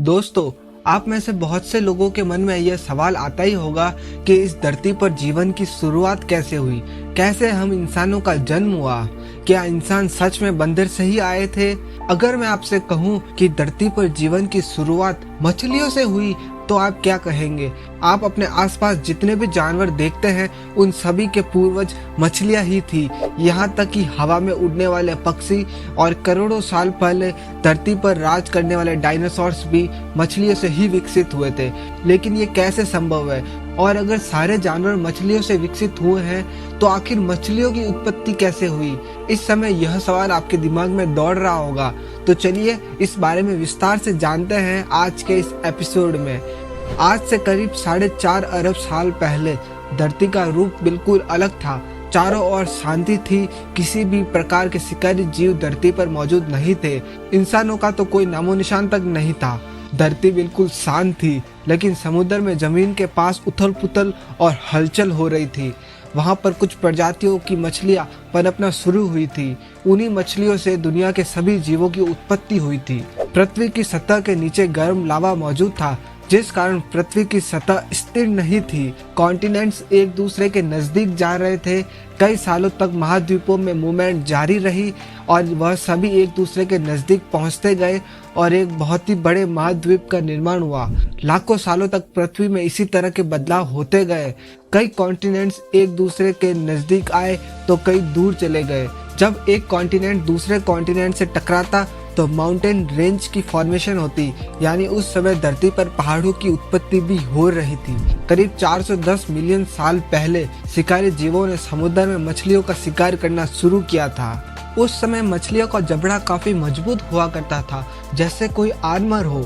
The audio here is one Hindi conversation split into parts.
दोस्तों, आप में से बहुत से लोगों के मन में यह सवाल आता ही होगा कि इस धरती पर जीवन की शुरुआत कैसे हुई, कैसे हम इंसानों का जन्म हुआ, क्या इंसान सच में बंदर से ही आए थे। अगर मैं आपसे कहूं कि धरती पर जीवन की शुरुआत मछलियों से हुई तो आप क्या कहेंगे? आप अपने आसपास जितने भी जानवर देखते हैं उन सभी के पूर्वज मछलियां ही थी। यहाँ तक कि हवा में उड़ने वाले पक्षी और करोड़ों साल पहले धरती पर राज करने वाले डायनासोर्स भी मछलियों से ही विकसित हुए थे। लेकिन ये कैसे संभव है? और अगर सारे जानवर मछलियों से विकसित हुए हैं तो आखिर मछलियों की उत्पत्ति कैसे हुई? इस समय यह सवाल आपके दिमाग में दौड़ रहा होगा। तो चलिए इस बारे में विस्तार से जानते हैं आज के इस एपिसोड में। आज से करीब 4.5 अरब साल पहले धरती का रूप बिल्कुल अलग था। चारों ओर शांति थी, किसी भी प्रकार के शिकारी जीव धरती पर मौजूद नहीं थे। इंसानों का तो कोई नामो निशान तक नहीं था। धरती बिल्कुल शांत थी, लेकिन समुद्र में जमीन के पास उथल पुथल और हलचल हो रही थी। वहां पर कुछ प्रजातियों की मछलियां पनपना शुरू हुई थी। उन्हीं मछलियों से दुनिया के सभी जीवों की उत्पत्ति हुई थी। पृथ्वी की सतह के नीचे गर्म लावा मौजूद था, जिस कारण पृथ्वी की सतह स्थिर नहीं थी। कॉन्टिनेंट्स एक दूसरे के नजदीक जा रहे थे। कई सालों तक महाद्वीपों में मूवमेंट जारी रही और वह सभी एक दूसरे के नजदीक पहुंचते गए और एक बहुत ही बड़े महाद्वीप का निर्माण हुआ। लाखों सालों तक पृथ्वी में इसी तरह के बदलाव होते गए। कई कॉन्टिनेंट्स एक दूसरे के नजदीक आए तो कई दूर चले गए। जब एक कॉन्टिनेंट दूसरे कॉन्टिनेंट से टकराता तो माउंटेन रेंज की फॉर्मेशन होती, यानी उस समय धरती पर पहाड़ों की उत्पत्ति भी हो रही थी। करीब 410 मिलियन साल पहले शिकारी जीवों ने समुद्र में मछलियों का शिकार करना शुरू किया था। उस समय मछलियों का जबड़ा काफी मजबूत हुआ करता था, जैसे कोई आर्मर हो।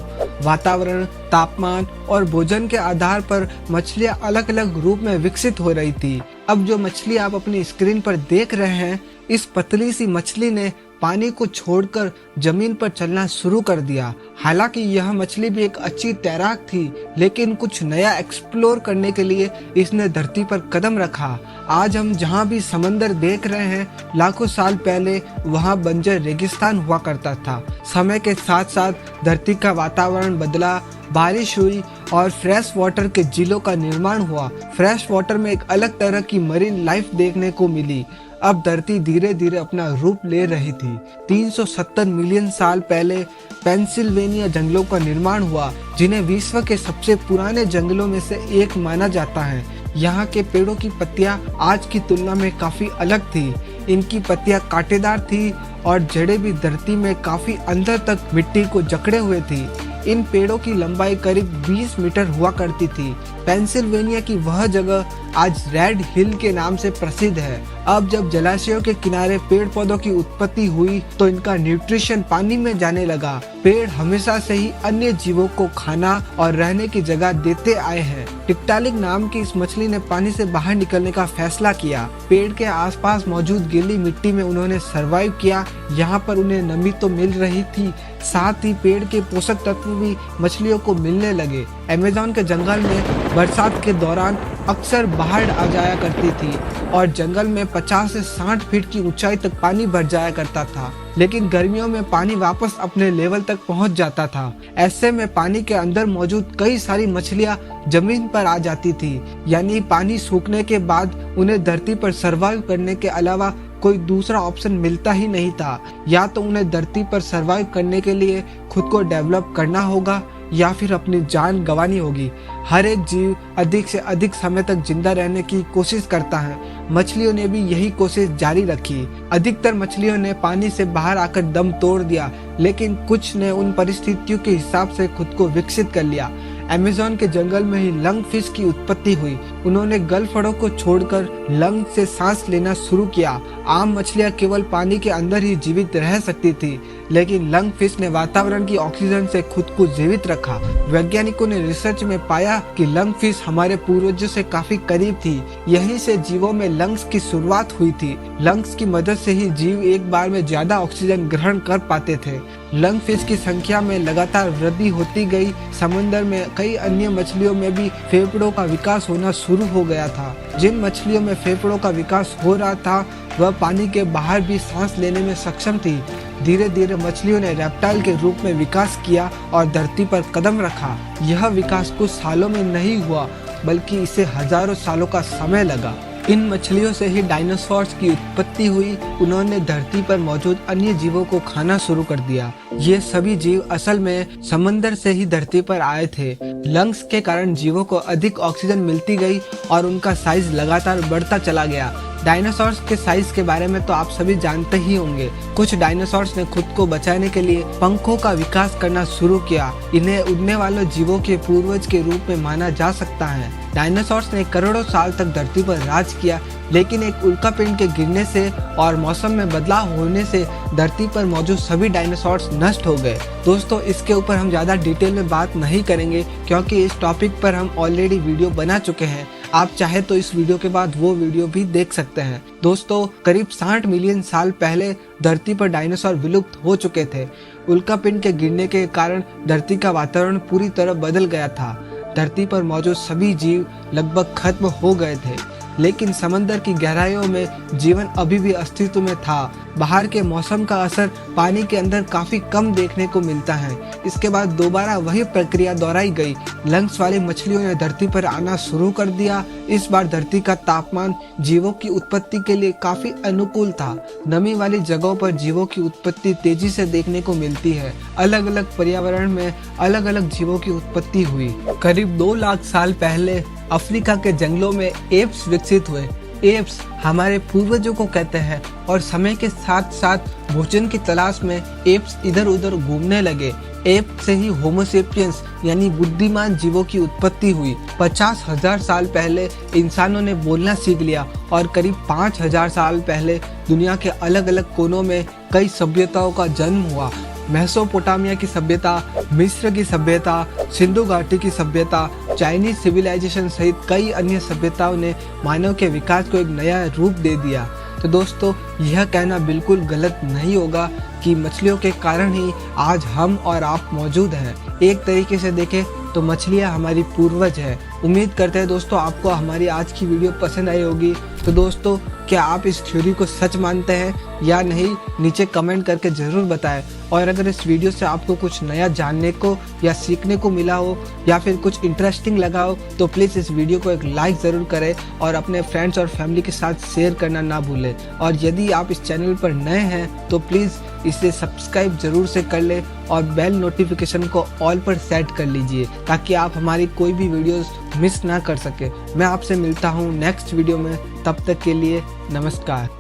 वातावरण, तापमान और भोजन के आधार पर मछलियां अलग अलग रूप में विकसित हो रही थी। अब जो मछली आप अपनी स्क्रीन पर देख रहे हैं, इस पतली सी मछली ने पानी को छोड़कर जमीन पर चलना शुरू कर दिया। हालांकि यह मछली भी एक अच्छी तैराक थी, लेकिन कुछ नया एक्सप्लोर करने के लिए इसने धरती पर कदम रखा। आज हम जहां भी समंदर देख रहे हैं, लाखों साल पहले वहां बंजर रेगिस्तान हुआ करता था। समय के साथ साथ धरती का वातावरण बदला, बारिश हुई और फ्रेश वाटर के झीलों का निर्माण हुआ। फ्रेश वाटर में एक अलग तरह की मरीन लाइफ देखने को मिली। अब धरती धीरे धीरे अपना रूप ले रही थी। 370 मिलियन साल पहले पेंसिल्वेनिया जंगलों का निर्माण हुआ, जिन्हें विश्व के सबसे पुराने जंगलों में से एक माना जाता है। यहाँ के पेड़ों की पत्तियां आज की तुलना में काफी अलग थी। इनकी पत्तियां कांटेदार थी और जड़ें भी धरती में काफी अंदर तक मिट्टी को जकड़े हुए थी। इन पेड़ों की लंबाई करीब 20 मीटर हुआ करती थी। पेंसिल्वेनिया की वह जगह आज रेड हिल के नाम से प्रसिद्ध है। अब जब जलाशयों के किनारे पेड़ पौधों की उत्पत्ति हुई तो इनका न्यूट्रिशन पानी में जाने लगा। पेड़ हमेशा से ही अन्य जीवों को खाना और रहने की जगह देते आए हैं। टिक्टालिक नाम की इस मछली ने पानी से बाहर निकलने का फैसला किया। पेड़ के आसपास मौजूद गीली मिट्टी में उन्होंने सरवाइव किया। यहाँ पर उन्हें नमी तो मिल रही थी, साथ ही पेड़ के पोषक तत्व भी मछलियों को मिलने लगे। अमेज़न के जंगल में बरसात के दौरान अक्सर बाढ़ आ जाया करती थी और जंगल में 50 से 60 फीट की ऊंचाई तक पानी भर जाया करता था। लेकिन गर्मियों में पानी वापस अपने लेवल तक पहुंच जाता था। ऐसे में पानी के अंदर मौजूद कई सारी मछलियां जमीन पर आ जाती थी, यानी पानी सूखने के बाद उन्हें धरती पर सरवाइव करने के अलावा कोई दूसरा ऑप्शन मिलता ही नहीं था। या तो उन्हें धरती पर सरवाइव करने के लिए खुद को डेवलप करना होगा या फिर अपनी जान गंवानी होगी। हर एक जीव अधिक से अधिक समय तक जिंदा रहने की कोशिश करता है। मछलियों ने भी यही कोशिश जारी रखी। अधिकतर मछलियों ने पानी से बाहर आकर दम तोड़ दिया, लेकिन कुछ ने उन परिस्थितियों के हिसाब से खुद को विकसित कर लिया। अमेज़न के जंगल में ही लंग फिश की उत्पत्ति हुई। उन्होंने गलफड़ों को छोड़कर लंग से सांस लेना शुरू किया। आम मछलियां केवल पानी के अंदर ही जीवित रह सकती थी, लेकिन लंग फिश ने वातावरण की ऑक्सीजन से खुद को जीवित रखा। वैज्ञानिकों ने रिसर्च में पाया कि लंग फिश हमारे पूर्वजों से काफी करीब थी। यहीं से जीवों में लंग्स की शुरुआत हुई थी। लंग्स की मदद से ही जीव एक बार में ज्यादा ऑक्सीजन ग्रहण कर पाते थे। लंग फिश की संख्या में लगातार वृद्धि होती गई। समुद्र में कई अन्य मछलियों में भी फेफड़ों का विकास होना शुरू हो गया था। जिन मछलियों में फेफड़ों का विकास हो रहा था वह पानी के बाहर भी सांस लेने में सक्षम थी। धीरे धीरे मछलियों ने रेप्टाइल के रूप में विकास किया और धरती पर कदम रखा। यह विकास कुछ सालों में नहीं हुआ, बल्कि इसे हजारों सालों का समय लगा। इन मछलियों से ही डायनासोर्स की उत्पत्ति हुई। उन्होंने धरती पर मौजूद अन्य जीवों को खाना शुरू कर दिया। ये सभी जीव असल में समंदर से ही धरती पर आए थे। लंग्स के कारण जीवों को अधिक ऑक्सीजन मिलती गई और उनका साइज लगातार बढ़ता चला गया। डायनासोर्स के साइज के बारे में तो आप सभी जानते ही होंगे। कुछ डायनासोर्स ने खुद को बचाने के लिए पंखों का विकास करना शुरू किया। इन्हें उड़ने वाले जीवों के पूर्वज के रूप में माना जा सकता है। डायनासोर्स ने करोड़ों साल तक धरती पर राज किया, लेकिन एक उल्कापिंड के गिरने से और मौसम में बदलाव होने से धरती पर मौजूद सभी डायनासोर्स नष्ट हो गए। दोस्तों, इसके ऊपर हम ज़्यादा डिटेल में बात नहीं करेंगे, क्योंकि इस टॉपिक पर हम ऑलरेडी वीडियो बना चुके हैं। आप चाहे तो इस वीडियो के बाद वो वीडियो भी देख सकते हैं। दोस्तों, करीब 60 मिलियन साल पहले धरती पर डायनासोर विलुप्त हो चुके थे। उल्कापिंड के गिरने के कारण धरती का वातावरण पूरी तरह बदल गया था। धरती पर मौजूद सभी जीव लगभग खत्म हो गए थे, लेकिन समंदर की गहराइयों में जीवन अभी भी अस्तित्व में था। बाहर के मौसम का असर पानी के अंदर काफी कम देखने को मिलता है। इसके बाद दोबारा वही प्रक्रिया दोहराई गई। लंग्स वाली मछलियों ने धरती पर आना शुरू कर दिया। इस बार धरती का तापमान जीवों की उत्पत्ति के लिए काफी अनुकूल था। नमी वाली जगहों पर जीवों की उत्पत्ति तेजी से देखने को मिलती है। अलग अलग पर्यावरण में अलग अलग जीवों की उत्पत्ति हुई। करीब 2 लाख साल पहले अफ्रीका के जंगलों में एप्स विकसित हुए। एप्स हमारे पूर्वजों को कहते हैं और समय के साथ साथ भोजन की तलाश में एप्स इधर उधर घूमने लगे। एप से ही होमोसेपियंस यानी बुद्धिमान जीवों की उत्पत्ति हुई। 50,000 साल पहले इंसानों ने बोलना सीख लिया और करीब 5,000 साल पहले दुनिया के अलग अलग कोनों में कई सभ्यताओं का जन्म हुआ। मेसोपोटामिया की सभ्यता, मिस्र की सभ्यता, सिंधु घाटी की सभ्यता, चाइनीज सिविलाइजेशन सहित कई अन्य सभ्यताओं ने मानव के विकास को एक नया रूप दे दिया। तो दोस्तों, यह कहना बिल्कुल गलत नहीं होगा कि मछलियों के कारण ही आज हम और आप मौजूद हैं। एक तरीके से देखें तो मछलियां हमारी पूर्वज है। उम्मीद करते हैं दोस्तों आपको हमारी आज की वीडियो पसंद आई होगी। तो दोस्तों, क्या आप इस थ्योरी को सच मानते हैं या नहीं, नीचे कमेंट करके ज़रूर बताएं। और अगर इस वीडियो से आपको कुछ नया जानने को या सीखने को मिला हो या फिर कुछ इंटरेस्टिंग लगा हो, तो प्लीज़ इस वीडियो को एक लाइक ज़रूर करें और अपने फ्रेंड्स और फैमिली के साथ शेयर करना ना भूलें। और यदि आप इस चैनल पर नए हैं तो प्लीज़ इसे सब्सक्राइब ज़रूर से कर लें और बेल नोटिफिकेशन को ऑल पर सेट कर लीजिए, ताकि आप हमारी कोई भी वीडियोस मिस ना कर सके। मैं आपसे मिलता हूँ नेक्स्ट वीडियो में। तब तक के लिए नमस्कार।